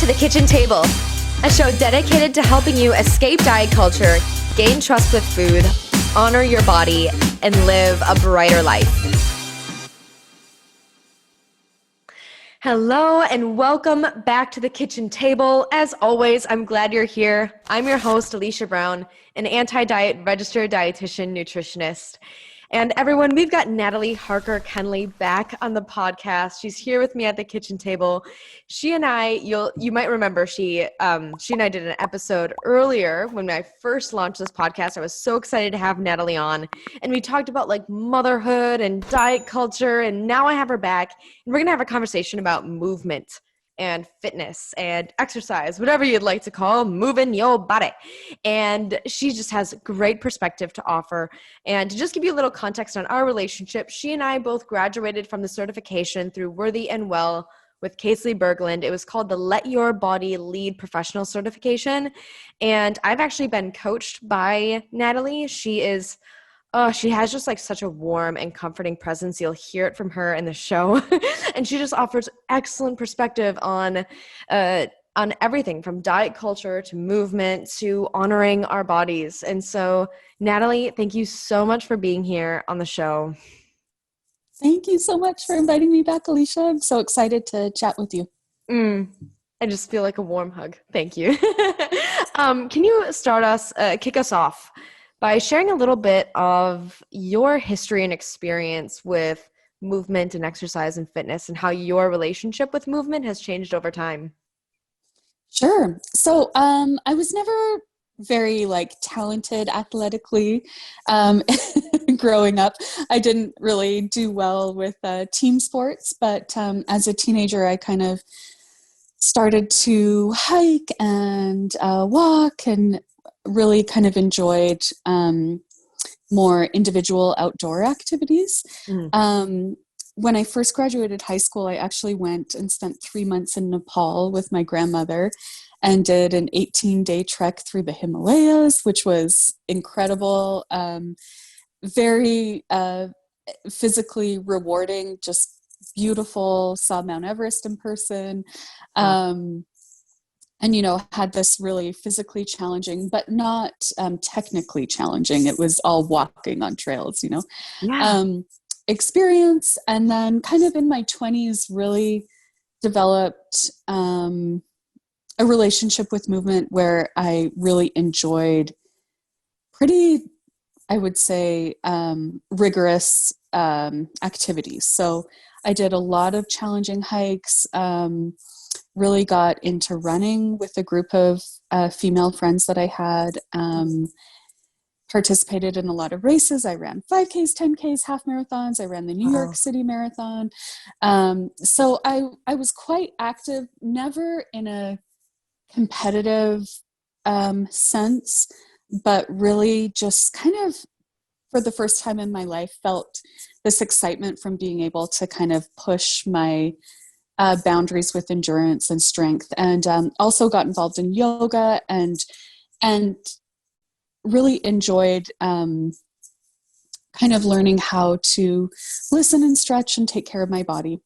to The Kitchen Table, a show dedicated to helping you escape diet culture, gain trust with food, honor your body, and live a brighter life. Hello and welcome back to The Kitchen Table. As always, I'm glad you're here. I'm your host, Alicia Brown, an anti-diet registered dietitian nutritionist. And everyone, we've got Natalie Harker Kenley back on the podcast. She's here with me at the kitchen table. She and I, you might remember, she and I did an episode earlier when I first launched this podcast. I was so excited to have Natalie on, and we talked about like motherhood and diet culture. And now I have her back, and we're gonna have a conversation about movement and fitness and exercise, whatever you'd like to call moving your body. And she just has great perspective to offer. And to just give you a little context on our relationship, she and I both graduated from the certification through Worthy and Well with Casely Bergland. It was called the Let Your Body Lead Professional Certification. And I've actually been coached by Natalie. She has just like such a warm and comforting presence. You'll hear it from her in the show. And she just offers excellent perspective on everything from diet culture to movement to honoring our bodies. And so, Natalie, thank you so much for being here on the show. Thank you so much for inviting me back, Alicia. I'm so excited to chat with you. I just feel like a warm hug. Thank you. Can you kick us off by sharing a little bit of your history and experience with movement and exercise and fitness and how your relationship with movement has changed over time? Sure. So I was never very talented athletically growing up. I didn't really do well with team sports, but as a teenager, I kind of started to hike and walk and really kind of enjoyed more individual outdoor activities. When I first graduated high school, I actually went and spent 3 months in Nepal with my grandmother and did an 18-day trek through the Himalayas, which was incredible, very physically rewarding, just beautiful, saw Mount Everest in person. And, had this really physically challenging, but not technically challenging. It was all walking on trails, experience. And then kind of in my 20s, really developed a relationship with movement where I really enjoyed pretty, I would say, rigorous activities. So I did a lot of challenging hikes, really got into running with a group of female friends that I had, participated in a lot of races. I ran 5Ks, 10Ks, half marathons. I ran the New York City Marathon. So I was quite active, never in a competitive sense, but really just kind of for the first time in my life felt this excitement from being able to kind of push my boundaries with endurance and strength, and also got involved in yoga and really enjoyed kind of learning how to listen and stretch and take care of my body.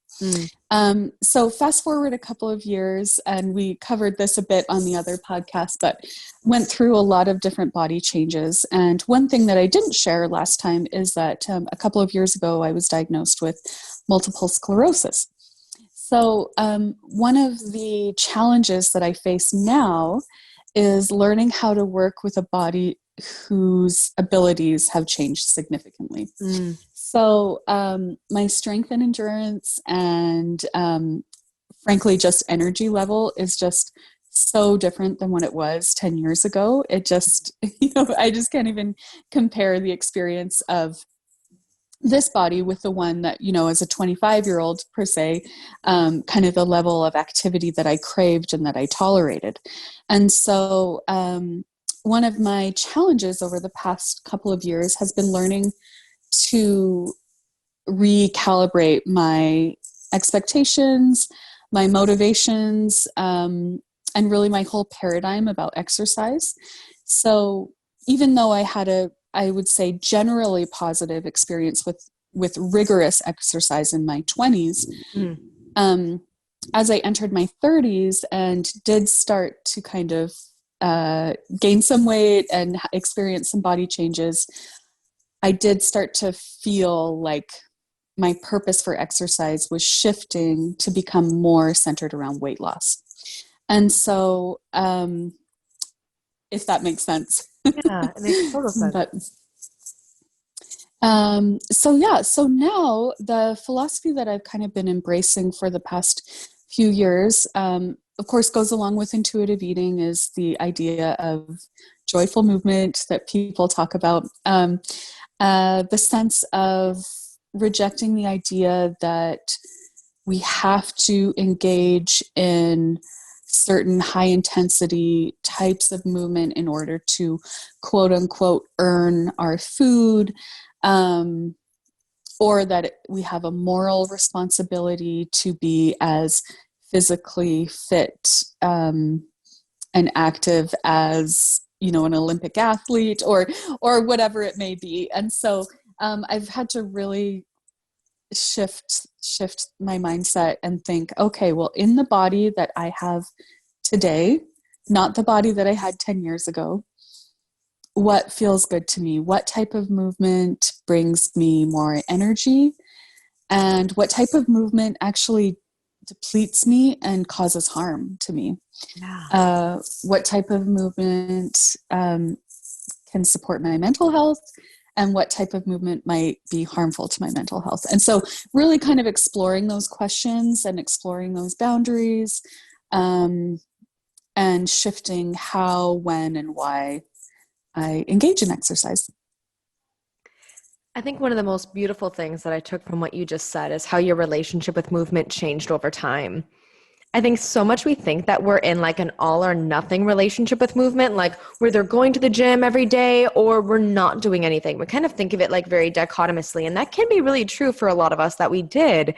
So fast forward a couple of years, and we covered this a bit on the other podcast, but went through a lot of different body changes. And one thing that I didn't share last time is that a couple of years ago, I was diagnosed with multiple sclerosis. So one of the challenges that I face now is learning how to work with a body whose abilities have changed significantly. So my strength and endurance and frankly, just energy level is just so different than what it was 10 years ago. It just, I just can't even compare the experience of this body with the one that, as a 25-year-old per se, kind of the level of activity that I craved and that I tolerated. And so one of my challenges over the past couple of years has been learning to recalibrate my expectations, my motivations, and really my whole paradigm about exercise. So even though I had I would say generally positive experience with rigorous exercise in my 20s, as I entered my 30s and did start to kind of gain some weight and experience some body changes, I did start to feel like my purpose for exercise was shifting to become more centered around weight loss. And so, if that makes sense. Yeah, it makes total sense. But so now the philosophy that I've kind of been embracing for the past few years, of course, goes along with intuitive eating, is the idea of joyful movement that people talk about. The sense of rejecting the idea that we have to engage in certain high intensity types of movement in order to quote unquote earn our food, or that we have a moral responsibility to be as physically fit and active as, you know, an Olympic athlete or whatever it may be. And so I've had to really shift my mindset and think, okay, well, in the body that I have today, not the body that I had 10 years ago, what feels good to me? What type of movement brings me more energy? And what type of movement actually depletes me and causes harm to me? Yeah. What type of movement can support my mental health? And what type of movement might be harmful to my mental health? And so really kind of exploring those questions and exploring those boundaries, and shifting how, when, and why I engage in exercise. I think one of the most beautiful things that I took from what you just said is how your relationship with movement changed over time. I think so much we think that we're in like an all or nothing relationship with movement, like we're either going to the gym every day or we're not doing anything. We kind of think of it like very dichotomously. And that can be really true for a lot of us that we did,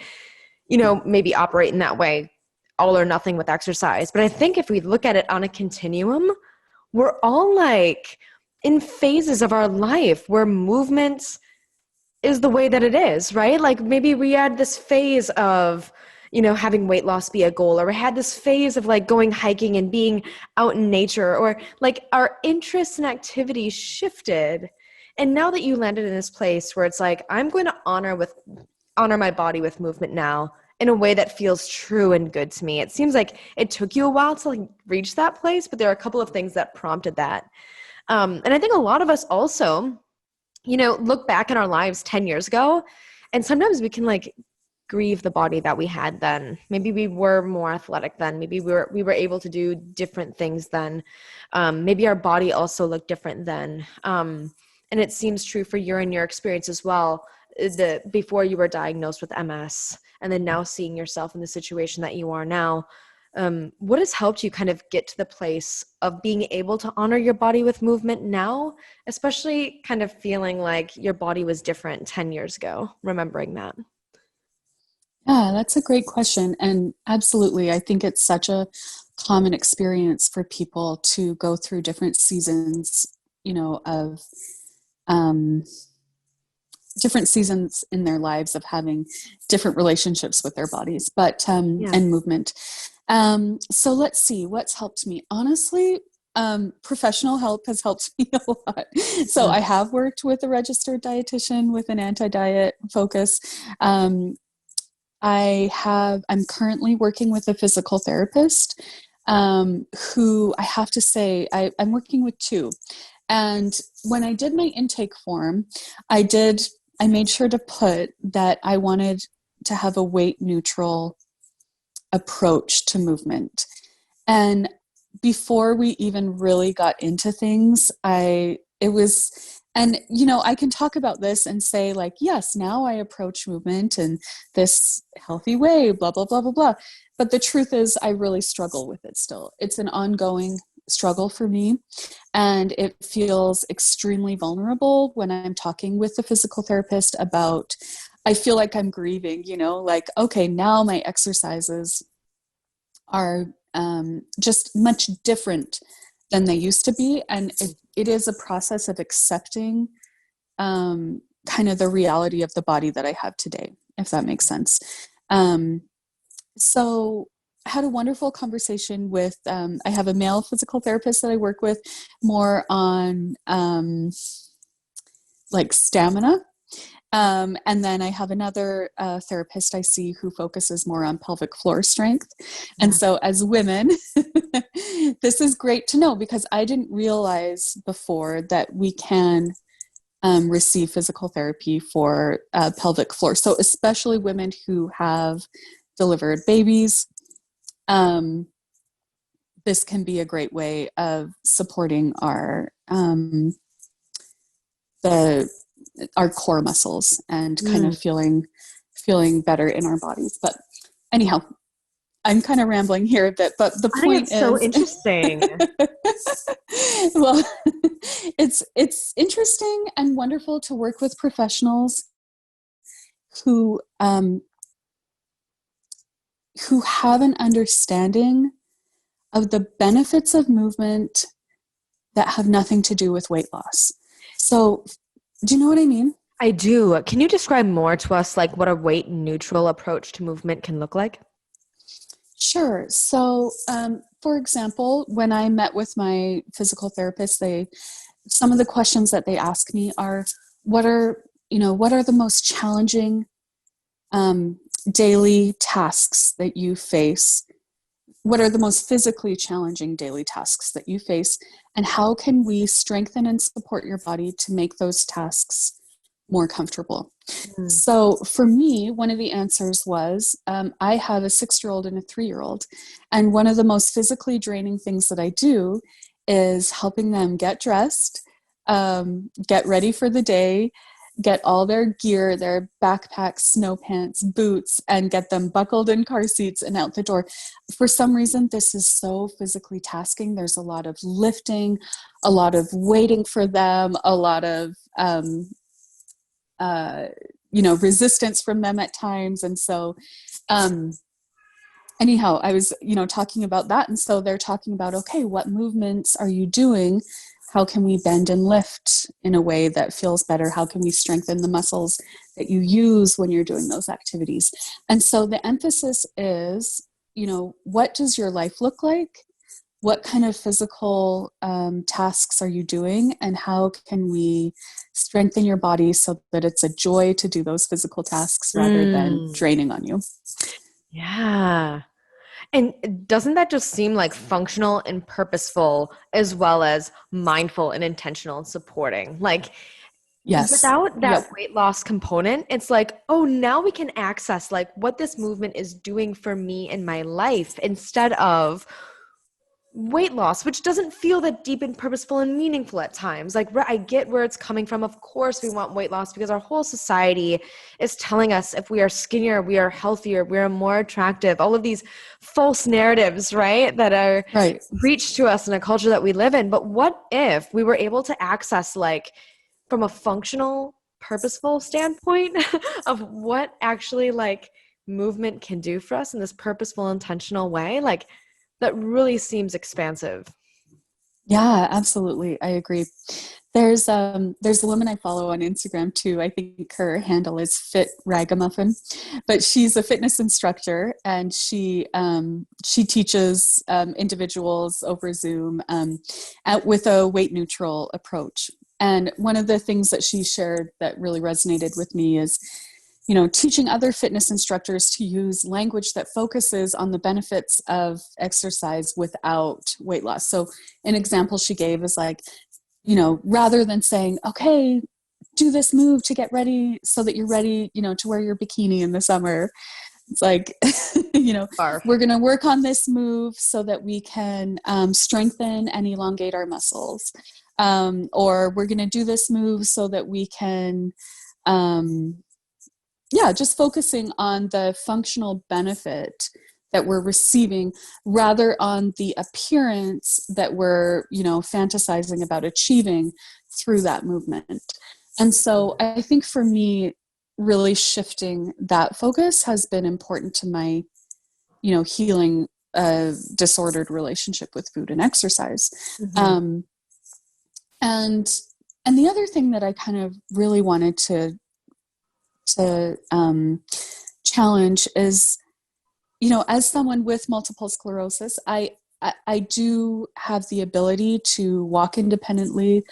you know, maybe operate in that way, all or nothing with exercise. But I think if we look at it on a continuum, we're all like in phases of our life where movement is the way that it is, right? Like maybe we had this phase of, you know, having weight loss be a goal, or we had this phase of like going hiking and being out in nature, or like our interests and activities shifted. And now that you landed in this place where it's like, I'm going to honor my body with movement now in a way that feels true and good to me. It seems like it took you a while to like reach that place, but there are a couple of things that prompted that. And I think a lot of us also, you know, look back in our lives 10 years ago, and sometimes we can like grieve the body that we had then. Maybe we were more athletic then. Maybe we were able to do different things then. Maybe our body also looked different then. And it seems true for you and your experience as well, before you were diagnosed with MS, and then now seeing yourself in the situation that you are now. What has helped you kind of get to the place of being able to honor your body with movement now, especially kind of feeling like your body was different 10 years ago, remembering that? Yeah, that's a great question. And absolutely, I think it's such a common experience for people to go through different seasons, you know, of um, different seasons in their lives of having different relationships with their bodies, but Yeah. and movement. So let's see what's helped me. Honestly, professional help has helped me a lot. So I have worked with a registered dietitian with an anti-diet focus. I'm currently working with a physical therapist, who I have to say, I'm working with two. And when I did my intake form, I made sure to put that I wanted to have a weight neutral approach to movement. And before we even really got into things, and you know, I can talk about this and say like, yes, now I approach movement in this healthy way, blah, blah, blah, blah, blah. But the truth is I really struggle with it still. It's an ongoing struggle for me. And it feels extremely vulnerable when I'm talking with the physical therapist about, I feel like I'm grieving, you know, like, okay, now my exercises are just much different than they used to be. And it is a process of accepting kind of the reality of the body that I have today, if that makes sense. So had a wonderful conversation with, I have a male physical therapist that I work with more on like stamina. And then I have another therapist I see who focuses more on pelvic floor strength. And so as women, this is great to know, because I didn't realize before that we can receive physical therapy for pelvic floor. So especially women who have delivered babies, this can be a great way of supporting our core muscles and kind of feeling better in our bodies. But anyhow, I'm kind of rambling here a bit, but the point is so interesting. Well, it's interesting and wonderful to work with professionals who have an understanding of the benefits of movement that have nothing to do with weight loss. So, do you know what I mean? I do. Can you describe more to us, like what a weight neutral approach to movement can look like? Sure. So, for example, when I met with my physical therapist, some of the questions that they ask me are, what are the most challenging daily tasks that you face? What are the most physically challenging daily tasks that you face? And how can we strengthen and support your body to make those tasks more comfortable? So for me, one of the answers was, I have a 6-year-old and a 3-year-old. And one of the most physically draining things that I do is helping them get dressed, get ready for the day, get all their gear, their backpacks, snow pants, boots, and get them buckled in car seats and out the door. For some reason, this is so physically tasking. There's a lot of lifting, a lot of waiting for them, a lot of, resistance from them at times. And so, anyhow, I was, talking about that. And so they're talking about, okay, what movements are you doing? How can we bend and lift in a way that feels better? How can we strengthen the muscles that you use when you're doing those activities? And so the emphasis is, what does your life look like? What kind of physical tasks are you doing? And how can we strengthen your body so that it's a joy to do those physical tasks rather than draining on you? Yeah. And doesn't that just seem like functional and purposeful, as well as mindful and intentional and supporting? Like, yes, without that weight loss component, it's like, oh, now we can access like what this movement is doing for me in my life, instead of weight loss, which doesn't feel that deep and purposeful and meaningful at times. Like, I get where it's coming from. Of course we want weight loss because our whole society is telling us if we are skinnier, we are healthier, we are more attractive. All of these false narratives, right, that are reached to us in a culture that we live in. But what if we were able to access, like, from a functional, purposeful standpoint of what actually like movement can do for us in this purposeful, intentional way? Like, that really seems expansive. Yeah, absolutely. I agree. There's a woman I follow on Instagram too. I think her handle is Fit Ragamuffin, but she's a fitness instructor, and she teaches individuals over Zoom with a weight neutral approach. And one of the things that she shared that really resonated with me is, teaching other fitness instructors to use language that focuses on the benefits of exercise without weight loss. So an example she gave is like, rather than saying, okay, do this move to get ready so that you're ready, to wear your bikini in the summer. It's like, we're going to work on this move so that we can strengthen and elongate our muscles. Or we're going to do this move so that we can, just focusing on the functional benefit that we're receiving rather on the appearance that we're, fantasizing about achieving through that movement. And so I think for me, really shifting that focus has been important to my, healing a disordered relationship with food and exercise. And the other thing that I kind of really wanted to challenge is as someone with multiple sclerosis, I do have the ability to walk independently.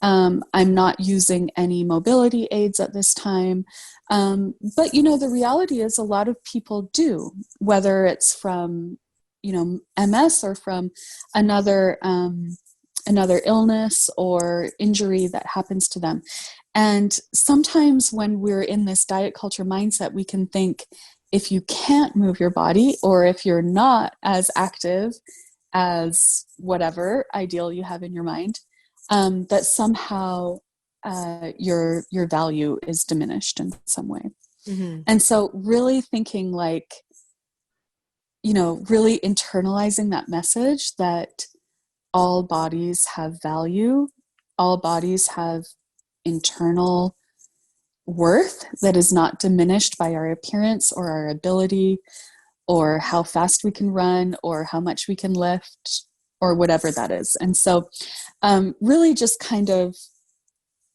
I'm not using any mobility aids at this time. But, the reality is a lot of people do, whether it's from, MS or from another, another illness or injury that happens to them. And sometimes when we're in this diet culture mindset, we can think if you can't move your body, or if you're not as active as whatever ideal you have in your mind, that somehow your value is diminished in some way. Mm-hmm. And so really thinking like, really internalizing that message that all bodies have value, all bodies have internal worth that is not diminished by our appearance or our ability or how fast we can run or how much we can lift or whatever that is. And so really just kind of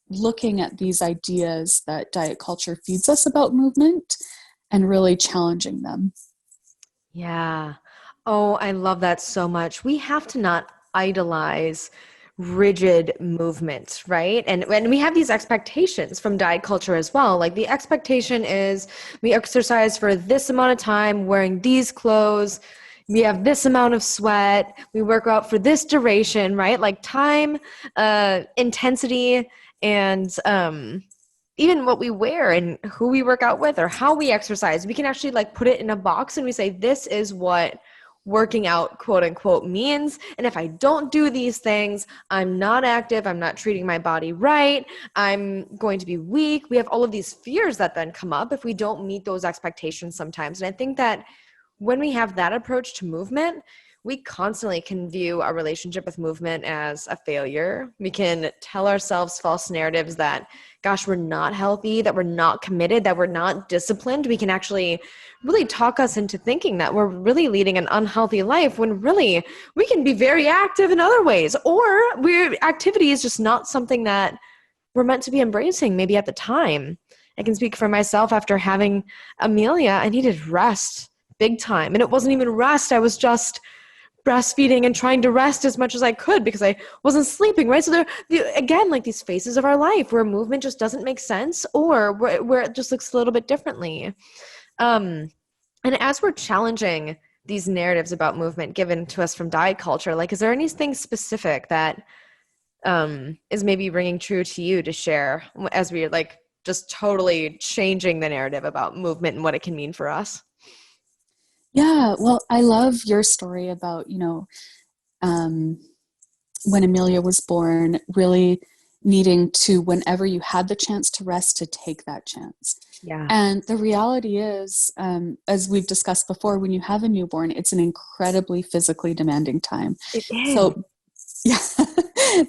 looking at these ideas that diet culture feeds us about movement and really challenging them. Yeah. Oh, I love that so much. We have to not idolize rigid movement, right? And when we have these expectations from diet culture as well, like the expectation is we exercise for this amount of time, wearing these clothes, we have this amount of sweat, we work out for this duration, right? Like time, intensity, and even what we wear and who we work out with or how we exercise, we can actually like put it in a box and we say, this is what working out, quote unquote, means. And if I don't do these things, I'm not active. I'm not treating my body right. I'm going to be weak. We have all of these fears that then come up if we don't meet those expectations sometimes. And I think that when we have that approach to movement, we constantly can view our relationship with movement as a failure. We can tell ourselves false narratives that, gosh, we're not healthy, that we're not committed, that we're not disciplined. We can actually really talk us into thinking that we're really leading an unhealthy life when really we can be very active in other ways, or activity is just not something that we're meant to be embracing maybe at the time. I can speak for myself. After having Amelia, I needed rest big time. And it wasn't even rest. I was just breastfeeding and trying to rest as much as I could because I wasn't sleeping, right? So there, again, like these phases of our life where movement just doesn't make sense, or where it just looks a little bit differently. And as we're challenging these narratives about movement given to us from diet culture, like, is there anything specific that is maybe ringing true to you to share as we're like just totally changing the narrative about movement and what it can mean for us? Yeah, well, I love your story about, when Amelia was born, really needing to, whenever you had the chance to rest, to take that chance. Yeah. And the reality is, as we've discussed before, when you have a newborn, it's an incredibly physically demanding time. It is. So, yeah,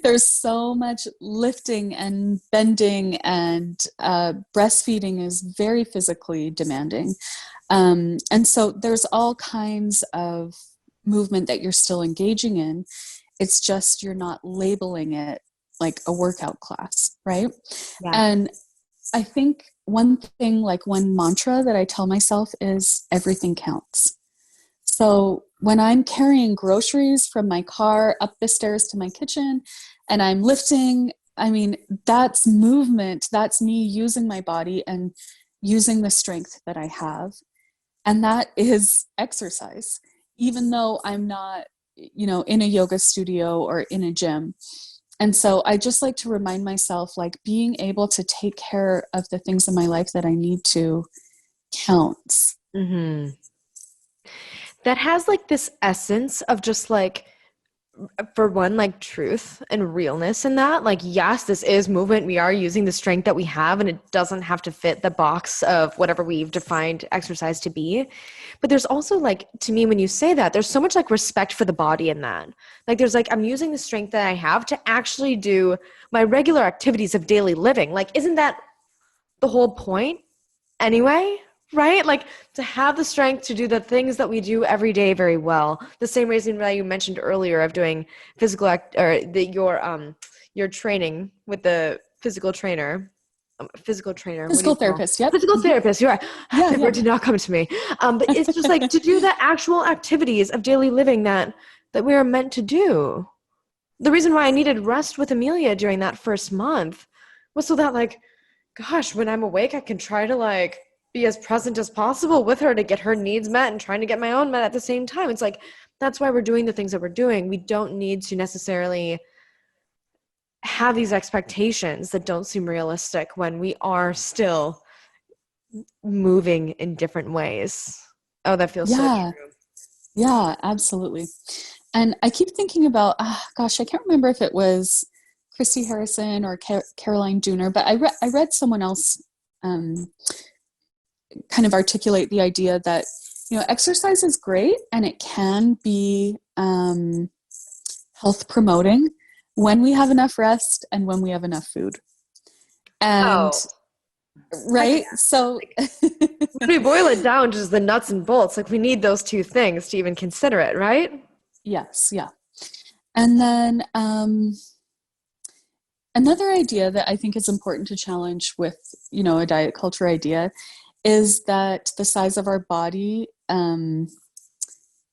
there's so much lifting and bending, and breastfeeding is very physically demanding. And so there's all kinds of movement that you're still engaging in. It's just you're not labeling it like a workout class, right? Yeah. And I think one thing, like one mantra that I tell myself is everything counts. So when I'm carrying groceries from my car up the stairs to my kitchen and I'm lifting, I mean, that's movement. That's me using my body and using the strength that I have. And that is exercise, even though I'm not, in a yoga studio or in a gym. And so I just like to remind myself, like, being able to take care of the things in my life that I need to counts. Mm-hmm. That has like this essence of just like, for one, like truth and realness in that. Like, yes, this is movement. We are using the strength that we have, and it doesn't have to fit the box of whatever we've defined exercise to be. But there's also like, to me, when you say that, there's so much like respect for the body in that. Like, there's like, I'm using the strength that I have to actually do my regular activities of daily living. Like, isn't that the whole point anyway? Right? Like, to have the strength to do the things that we do every day very well. The same reason that you mentioned earlier of doing physical your training with the physical trainer. physical trainer. What do Physical you call? therapist. Yep. Physical therapist. You're right. Yeah, The yeah. word did not come to me. But it's just like to do the actual activities of daily living that we are meant to do. The reason why I needed rest with Amelia during that first month was so that, like, gosh, when I'm awake, I can try to, like, be as present as possible with her to get her needs met and trying to get my own met at the same time. It's like, that's why we're doing the things that we're doing. We don't need to necessarily have these expectations that don't seem realistic when we are still moving in different ways. Oh, that feels so Yeah. true. Yeah, absolutely. And I keep thinking about, gosh, I can't remember if it was Christy Harrison or Caroline Dooner, but I read someone else um, kind of articulate the idea that, exercise is great and it can be health promoting when we have enough rest and when we have enough food. And Oh, right. So when we boil it down to just the nuts and bolts, like we need those two things to even consider it, right? yes. Yeah. And then another idea that I think is important to challenge with, a diet culture idea is that the size of our body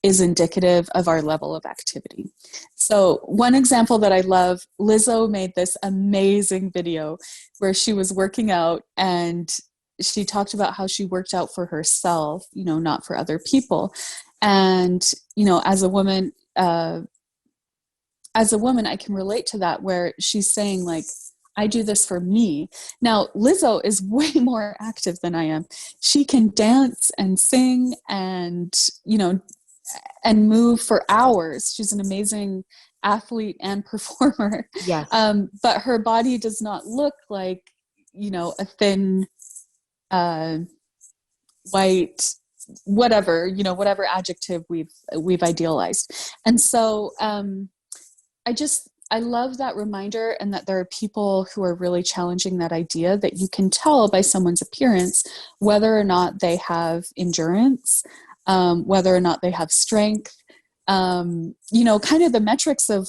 is indicative of our level of activity. So one example that I love, Lizzo made this amazing video where she was working out and she talked about how she worked out for herself, not for other people. And, as a woman, I can relate to that, where she's saying, like, I do this for me. Now, Lizzo is way more active than I am. She can dance and sing and, and move for hours. She's an amazing athlete and performer. Yes. But her body does not look like, a thin, white, whatever adjective we've idealized. And so, I love that reminder, and that there are people who are really challenging that idea that you can tell by someone's appearance whether or not they have endurance, whether or not they have strength, kind of the metrics of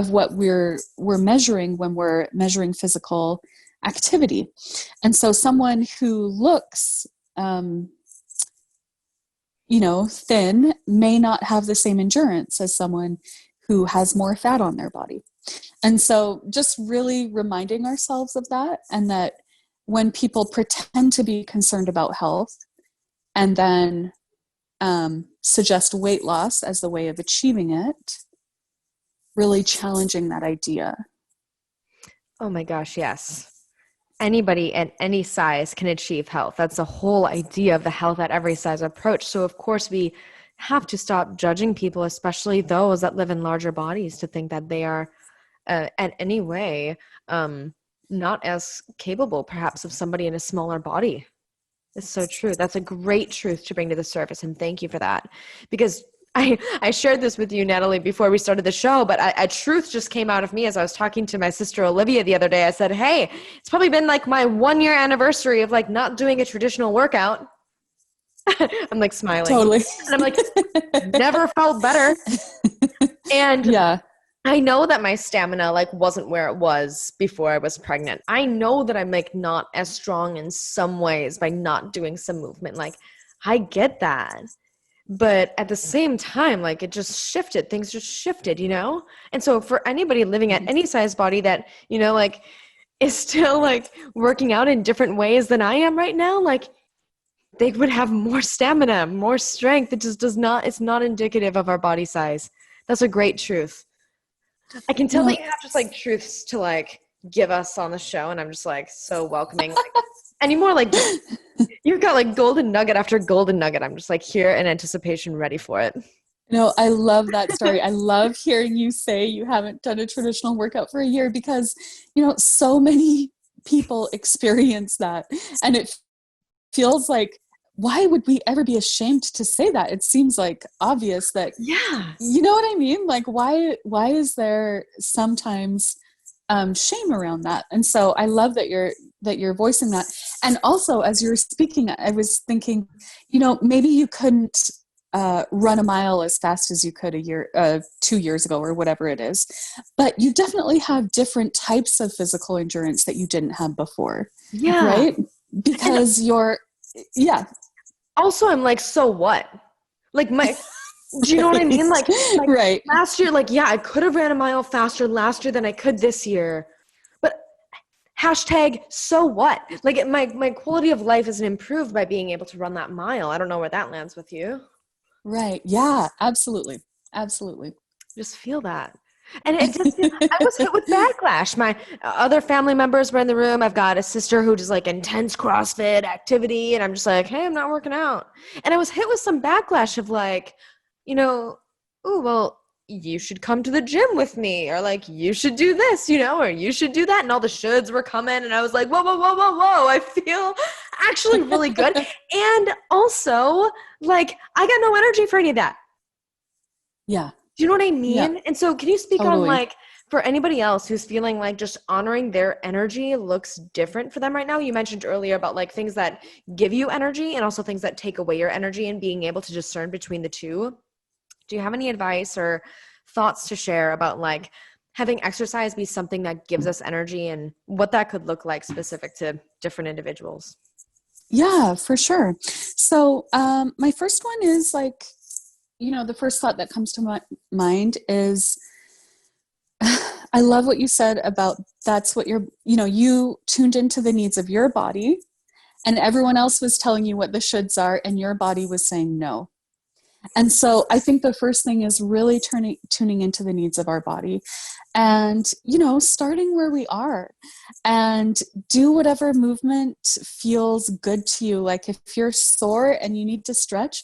what we're measuring when we're measuring physical activity. And so someone who looks thin may not have the same endurance as someone who has more fat on their body. And so just really reminding ourselves of that, and that when people pretend to be concerned about health and then suggest weight loss as the way of achieving it, really challenging that idea. Oh my gosh, yes. Anybody at any size can achieve health. That's the whole idea of the health at every size approach. So of course we have to stop judging people, especially those that live in larger bodies, to think that they are in any way not as capable perhaps of somebody in a smaller body. It's so true. That's a great truth to bring to the surface, and thank you for that. Because I shared this with you, Natalie, before we started the show, but a truth just came out of me as I was talking to my sister Olivia the other day. I said, hey, it's probably been like my 1-year anniversary of like not doing a traditional workout. I'm like smiling. Totally. And I'm like, never felt better. And yeah. I know that my stamina like wasn't where it was before I was pregnant. I know that I'm like not as strong in some ways by not doing some movement. Like I get that. But at the same time, like it just shifted. Things just shifted, And so for anybody living at any size body that, like is still like working out in different ways than I am right now, like they would have more stamina, more strength. It just it's not indicative of our body size. That's a great truth. I can tell that you have just like truths to like give us on the show, and I'm just like so welcoming. Like, anymore, like you've got like golden nugget after golden nugget. I'm just like here in anticipation, ready for it. I love that story. I love hearing you say you haven't done a traditional workout for a year, because, so many people experience that. And it feels like, why would we ever be ashamed to say that? It seems like obvious that, yeah, you know what I mean? Like, why is there sometimes shame around that? And so I love that you're voicing that. And also, as you were speaking, I was thinking, maybe you couldn't run a mile as fast as you could 2 years ago or whatever it is. But you definitely have different types of physical endurance that you didn't have before. Yeah. Right? Because also I'm like, so what? Like do you know what I mean? Like right. last year, like, yeah, I could have ran a mile faster last year than I could this year. But hashtag, so what? Like my quality of life isn't improved by being able to run that mile. I don't know where that lands with you. Right. Yeah, absolutely. Absolutely. Just feel that. And it just, I was hit with backlash. My other family members were in the room. I've got a sister who does like intense CrossFit activity. And I'm just like, hey, I'm not working out. And I was hit with some backlash of like, oh, well, you should come to the gym with me, or like, you should do this, or you should do that. And all the shoulds were coming. And I was like, whoa, whoa, whoa, whoa, whoa. I feel actually really good. And also, like, I got no energy for any of that. Yeah. Do you know what I mean? Yeah. And so can you speak Totally. on like, for anybody else who's feeling like just honoring their energy looks different for them right now? You mentioned earlier about like things that give you energy and also things that take away your energy, and being able to discern between the two. Do you have any advice or thoughts to share about like having exercise be something that gives us energy and what that could look like specific to different individuals? Yeah, for sure. So my first one is like, the first thought that comes to my mind is, I love what you said about that's what you tuned into the needs of your body, and everyone else was telling you what the shoulds are, and your body was saying no. And so I think the first thing is really tuning into the needs of our body, and, starting where we are, and do whatever movement feels good to you. Like if you're sore and you need to stretch,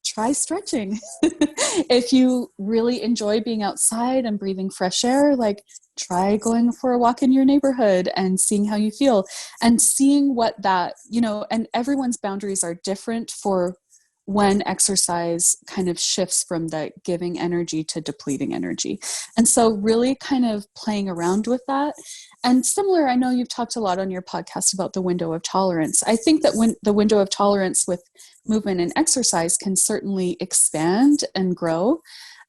try stretching. If you really enjoy being outside and breathing fresh air, like try going for a walk in your neighborhood and seeing how you feel, and seeing what that, and everyone's boundaries are different for when exercise kind of shifts from the giving energy to depleting energy. And so really kind of playing around with that. And similar, I know you've talked a lot on your podcast about the window of tolerance. I think that when the window of tolerance with movement and exercise can certainly expand and grow.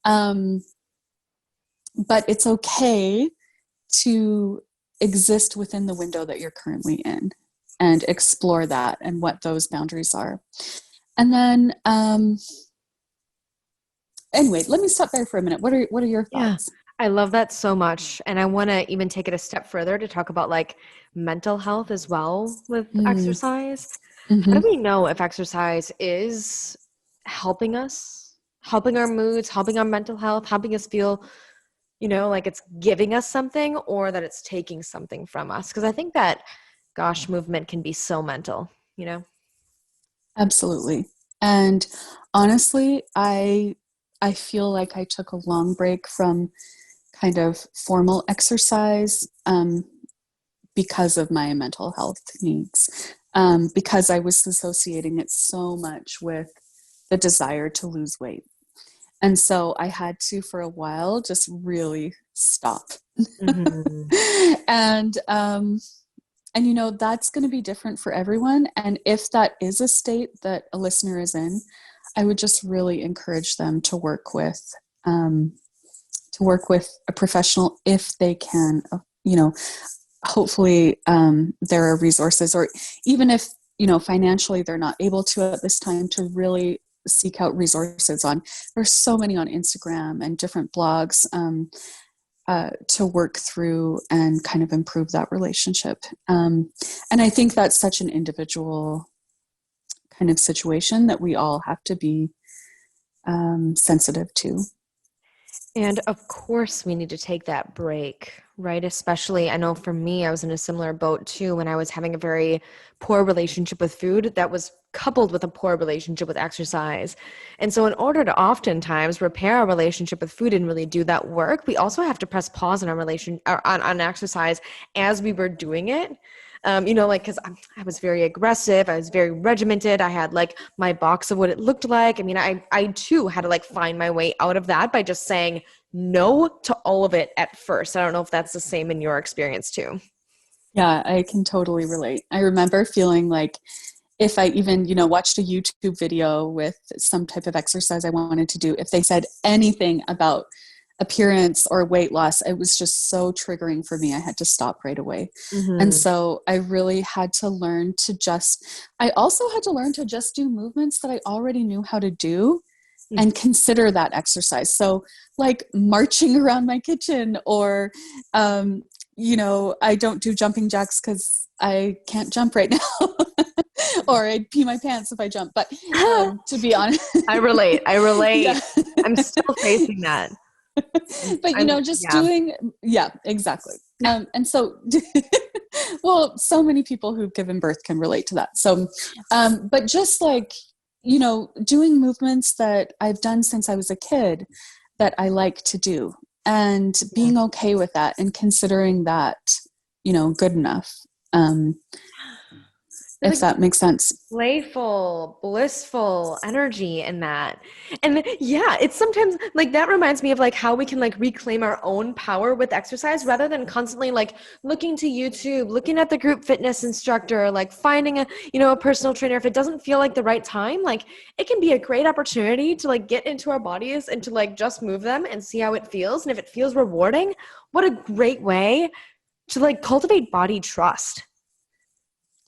But it's okay to exist within the window that you're currently in and explore that and what those boundaries are. And then, anyway, let me stop there for a minute. What are your thoughts? Yeah, I love that so much. And I want to even take it a step further to talk about like mental health as well with exercise. Mm-hmm. How do we know if exercise is helping us, helping our moods, helping our mental health, helping us feel, like it's giving us something, or that it's taking something from us? Because I think that, gosh, movement can be so mental, Absolutely. And honestly, I feel like I took a long break from kind of formal exercise because of my mental health needs, because I was associating it so much with the desire to lose weight. And so I had to, for a while, just really stop. Mm-hmm. And that's going to be different for everyone. And if that is a state that a listener is in, I would just really encourage them to work with a professional if they can. Hopefully there are resources, or even if financially they're not able to at this time, to really seek out resources there's so many on Instagram and different blogs to work through and kind of improve that relationship. And I think that's such an individual kind of situation that we all have to be sensitive to. And of course we need to take that break, right? Especially, I know for me, I was in a similar boat too, when I was having a very poor relationship with food that was coupled with a poor relationship with exercise. And so in order to oftentimes repair our relationship with food and really do that work, we also have to press pause on our on exercise as we were doing it. Because I was very aggressive. I was very regimented. I had like my box of what it looked like. I mean, I too had to like find my way out of that by just saying no to all of it at first. I don't know if that's the same in your experience too. Yeah, I can totally relate. I remember feeling like if I even, watched a YouTube video with some type of exercise I wanted to do, if they said anything about appearance or weight loss, it was just so triggering for me. I had to stop right away. And so I really had to learn to I also had to learn to just do movements that I already knew how to do and consider that exercise. So like marching around my kitchen, or, I don't do jumping jacks because I can't jump right now. Or I'd pee my pants if I jump. But to be honest, I relate. Yeah. I'm still facing that. But doing, exactly. And so, well, so many people who've given birth can relate to that. So, but just like, doing movements that I've done since I was a kid that I like to do, and being okay with that and considering that, good enough. If that makes sense. Playful, blissful energy in that. And it's sometimes like that reminds me of like how we can like reclaim our own power with exercise, rather than constantly like looking to YouTube, looking at the group fitness instructor, like finding a personal trainer. If it doesn't feel like the right time, like it can be a great opportunity to like get into our bodies and to like just move them and see how it feels. And if it feels rewarding, what a great way to like cultivate body trust.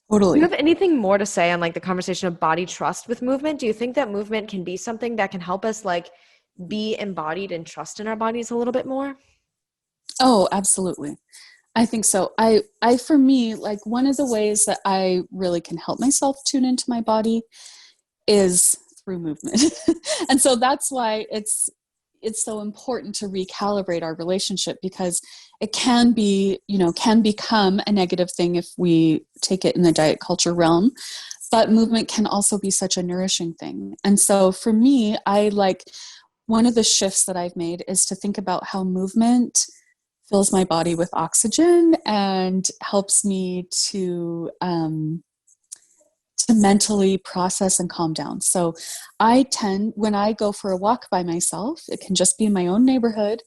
Totally. Do you have anything more to say on like the conversation of body trust with movement? Do you think that movement can be something that can help us like be embodied and trust in our bodies a little bit more? Oh, absolutely. I think so. For me, like one of the ways that I really can help myself tune into my body is through movement. And so that's why it's so important to recalibrate our relationship, because it can become a negative thing if we take it in the diet culture realm, but movement can also be such a nourishing thing. And so for me, one of the shifts that I've made is to think about how movement fills my body with oxygen and helps me to mentally process and calm down. So when I go for a walk by myself, it can just be in my own neighborhood,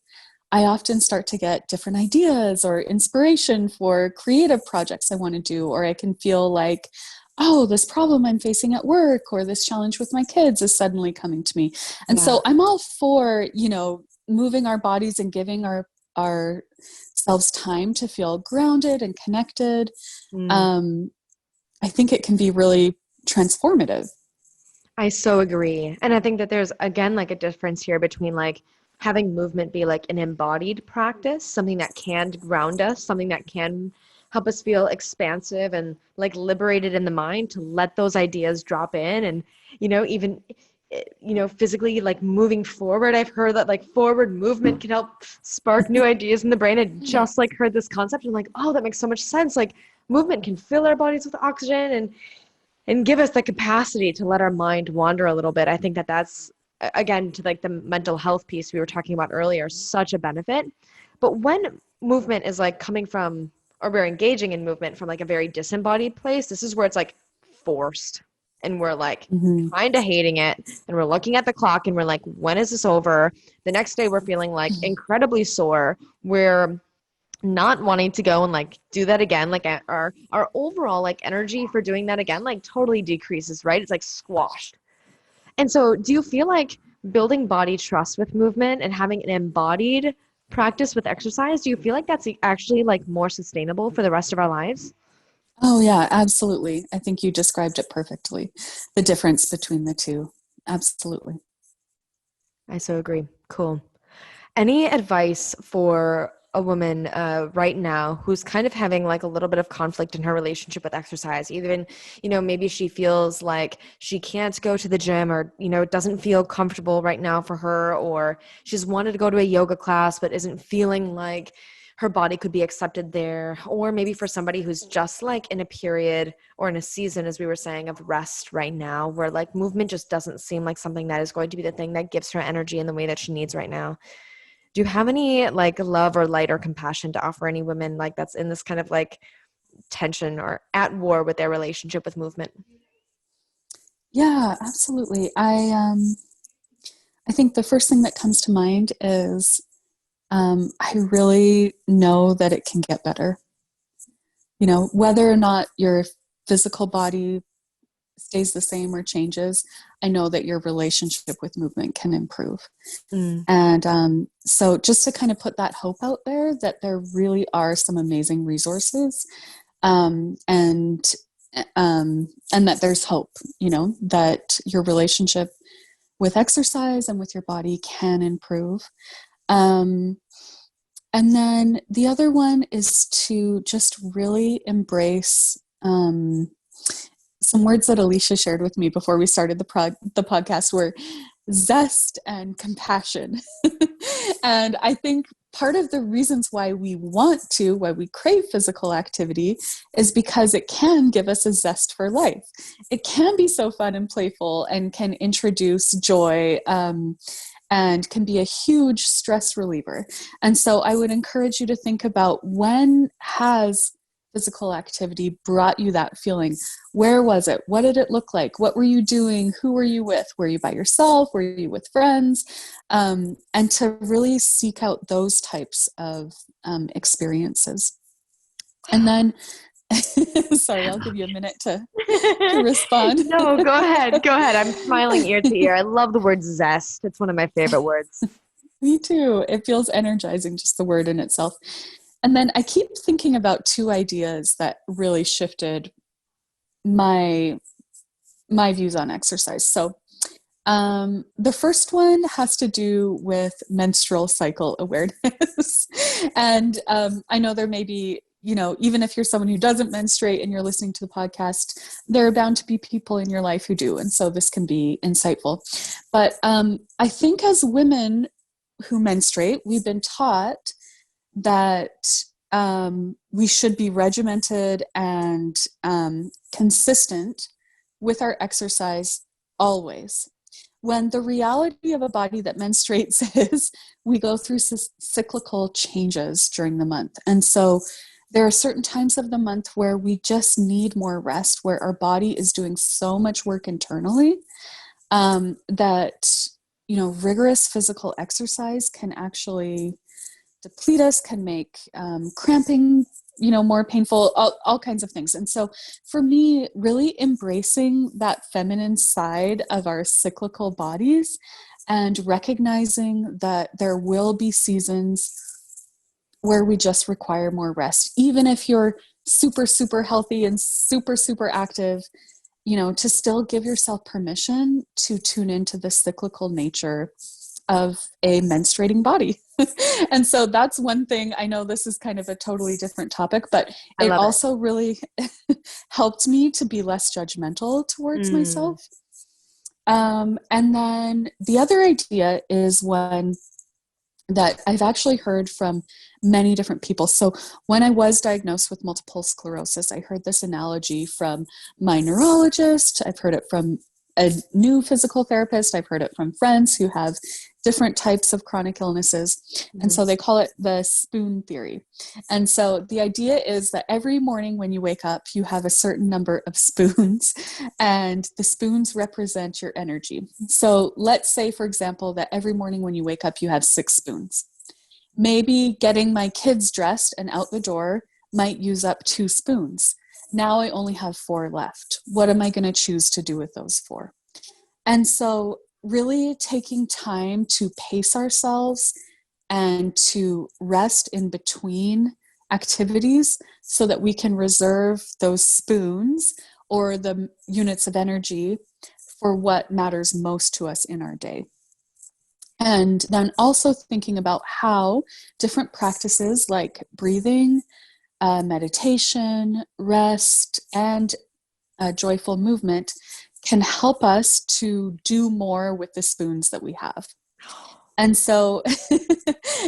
I often start to get different ideas or inspiration for creative projects I want to do, or I can feel like, oh, this problem I'm facing at work or this challenge with my kids is suddenly coming to me. And so I'm all for, moving our bodies and giving ourselves time to feel grounded and connected. I think it can be really transformative. I so agree. And I think that there's, again, like a difference here between like having movement be like an embodied practice, something that can ground us, something that can help us feel expansive and like liberated in the mind to let those ideas drop in. And, even, physically like moving forward. I've heard that like forward movement can help spark new ideas in the brain. I just like heard this concept and like, oh, that makes so much sense. Like movement can fill our bodies with oxygen and give us the capacity to let our mind wander a little bit. I think that that's, again, to like the mental health piece we were talking about earlier, such a benefit. But when movement is like coming from, or we're engaging in movement from like a very disembodied place, this is where it's like forced. And we're like kind of hating it. And we're looking at the clock and we're like, when is this over? The next day we're feeling like incredibly sore. We're not wanting to go and like do that again. Like our overall like energy for doing that again like totally decreases, right? It's like squashed. And so do you feel like building body trust with movement and having an embodied practice with exercise, do you feel like that's actually like more sustainable for the rest of our lives? Oh yeah, absolutely. I think you described it perfectly. The difference between the two. Absolutely. I so agree. Cool. Any advice for a woman right now who's kind of having like a little bit of conflict in her relationship with exercise? Even, maybe she feels like she can't go to the gym, or, it doesn't feel comfortable right now for her, or she's wanted to go to a yoga class but isn't feeling like her body could be accepted there. Or maybe for somebody who's just like in a period or in a season, as we were saying, of rest right now, where like movement just doesn't seem like something that is going to be the thing that gives her energy in the way that she needs right now. Do you have any like love or light or compassion to offer any women like that's in this kind of like tension or at war with their relationship with movement? Yeah, absolutely. I think the first thing that comes to mind is I really know that it can get better. Whether or not your physical body stays the same or changes, I know that your relationship with movement can improve. Mm. And so just to kind of put that hope out there, that there really are some amazing resources, and that there's hope, that your relationship with exercise and with your body can improve. And then the other one is to just really embrace some words that Alicia shared with me before we started the podcast were zest and compassion. And I think part of the reasons why we crave physical activity is because it can give us a zest for life. It can be so fun and playful and can introduce joy, and can be a huge stress reliever. And so I would encourage you to think about, when has physical activity brought you that feeling? Where was it? What did it look like? What were you doing? Who were you with? Were you by yourself? Were you with friends? And to really seek out those types of experiences. And then, sorry, I'll give you a minute to respond. No, go ahead. Go ahead. I'm smiling ear to ear. I love the word zest. It's one of my favorite words. Me too. It feels energizing, just the word in itself. And then I keep thinking about two ideas that really shifted my views on exercise. So the first one has to do with menstrual cycle awareness. And I know there may be, even if you're someone who doesn't menstruate and you're listening to the podcast, there are bound to be people in your life who do. And so this can be insightful. But I think as women who menstruate, we've been taught that we should be regimented and consistent with our exercise always. When the reality of a body that menstruates is we go through cyclical changes during the month. And so there are certain times of the month where we just need more rest, where our body is doing so much work internally, that, rigorous physical exercise can actually deplete us, can make cramping, more painful, all kinds of things. And so for me, really embracing that feminine side of our cyclical bodies and recognizing that there will be seasons where we just require more rest, even if you're super, super healthy and super, super active, to still give yourself permission to tune into the cyclical nature of a menstruating body. And so that's one thing. I know this is kind of a totally different topic, but it also really helped me to be less judgmental towards myself. And then the other idea is one that I've actually heard from many different people. So when I was diagnosed with multiple sclerosis, I heard this analogy from my neurologist. I've heard it from a new physical therapist. I've heard it from friends who have different types of chronic illnesses. Mm-hmm. And so they call it the spoon theory. And so the idea is that every morning when you wake up, you have a certain number of spoons, and the spoons represent your energy. So let's say, for example, that every morning when you wake up, you have 6 spoons. Maybe getting my kids dressed and out the door might use up 2 spoons. Now I only have 4 left. What am I going to choose to do with those 4? And so really taking time to pace ourselves and to rest in between activities so that we can reserve those spoons or the units of energy for what matters most to us in our day. And then also thinking about how different practices like breathing, meditation, rest, and joyful movement can help us to do more with the spoons that we have. And so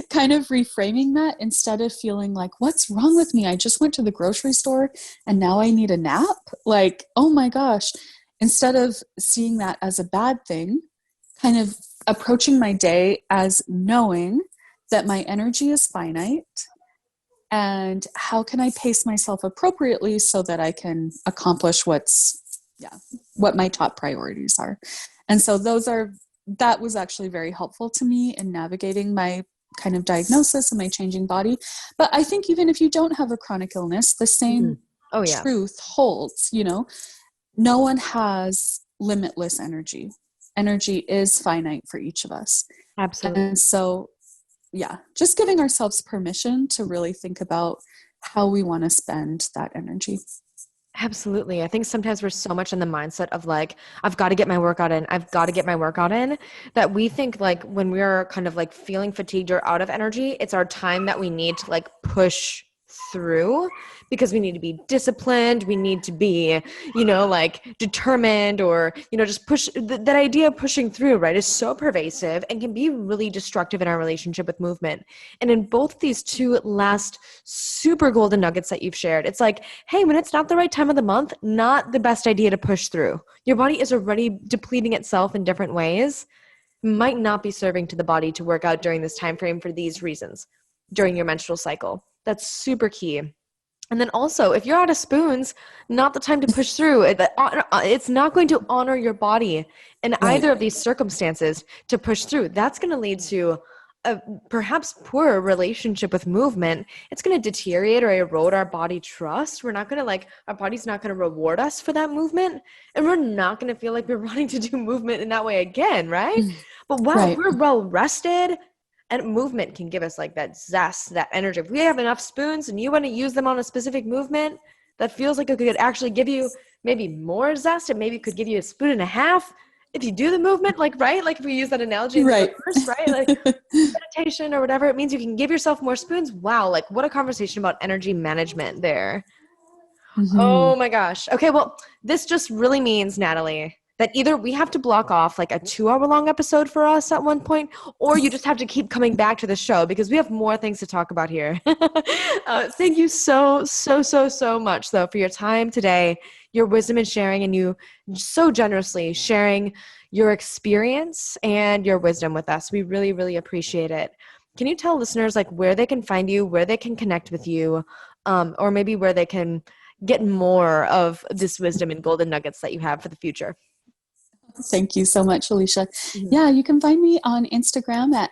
kind of reframing that, instead of feeling like, what's wrong with me? I just went to the grocery store and now I need a nap. Like, oh my gosh. Instead of seeing that as a bad thing, kind of approaching my day as knowing that my energy is finite, and how can I pace myself appropriately so that I can accomplish what my top priorities are. And so that was actually very helpful to me in navigating my kind of diagnosis and my changing body. But I think even if you don't have a chronic illness, the same truth holds, no one has limitless energy. Energy is finite for each of us. Absolutely. And so, yeah, just giving ourselves permission to really think about how we want to spend that energy. Absolutely. I think sometimes we're so much in the mindset of like, I've got to get my workout in. I've got to get my workout in, that we think like when we're kind of like feeling fatigued or out of energy, it's our time that we need to like push through, because we need to be disciplined. We need to be, like determined, or, just push. That idea of pushing through, right, is so pervasive and can be really destructive in our relationship with movement. And in both these two last super golden nuggets that you've shared, it's like, hey, when it's not the right time of the month, not the best idea to push through. Your body is already depleting itself in different ways. Might not be serving to the body to work out during this time frame for these reasons during your menstrual cycle. That's super key. And then also, if you're out of spoons, not the time to push through. It's not going to honor your body in either of these circumstances to push through. That's going to lead to a perhaps poorer relationship with movement. It's going to deteriorate or erode our body trust. We're not going to our body's not going to reward us for that movement. And we're not going to feel like we're wanting to do movement in that way again, right? But wow, if we're well rested, and movement can give us like that zest, that energy. If we have enough spoons and you want to use them on a specific movement that feels like it could actually give you maybe more zest, and maybe could give you a spoon and a half if you do the movement, right? Like if we use that analogy in the reverse, right? Like meditation or whatever, it means you can give yourself more spoons. Wow, like what a conversation about energy management there. Mm-hmm. Oh my gosh. Okay, well, this just really means, Natalie, that either we have to block off like a 2-hour long episode for us at one point, or you just have to keep coming back to the show because we have more things to talk about here. Thank you so much, though, for your time today, your wisdom and sharing, and you so generously sharing your experience and your wisdom with us. We really, really appreciate it. Can you tell listeners like where they can find you, where they can connect with you, or maybe where they can get more of this wisdom and golden nuggets that you have for the future? Thank you so much, Alicia. Mm-hmm. Yeah, you can find me on Instagram at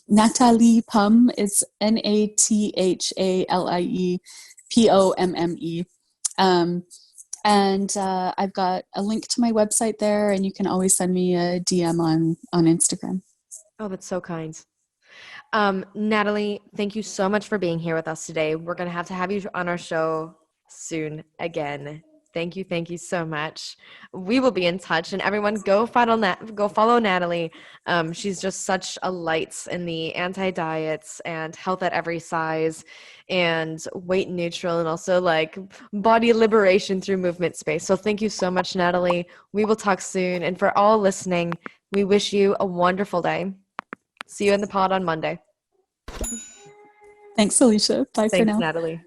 Natalie Pomme. It's NATHALIEPOMME. And I've got a link to my website there, and you can always send me a DM on Instagram. Oh, that's so kind. Natalie, thank you so much for being here with us today. We're going to have you on our show soon again. Thank you so much. We will be in touch, and everyone go follow Natalie. She's just such a light in the anti-diets and health at every size and weight neutral, and also like body liberation through movement space. So thank you so much, Natalie. We will talk soon. And for all listening, we wish you a wonderful day. See you in the pod on Monday. Thanks, Alicia. Bye for now. Thanks, Natalie.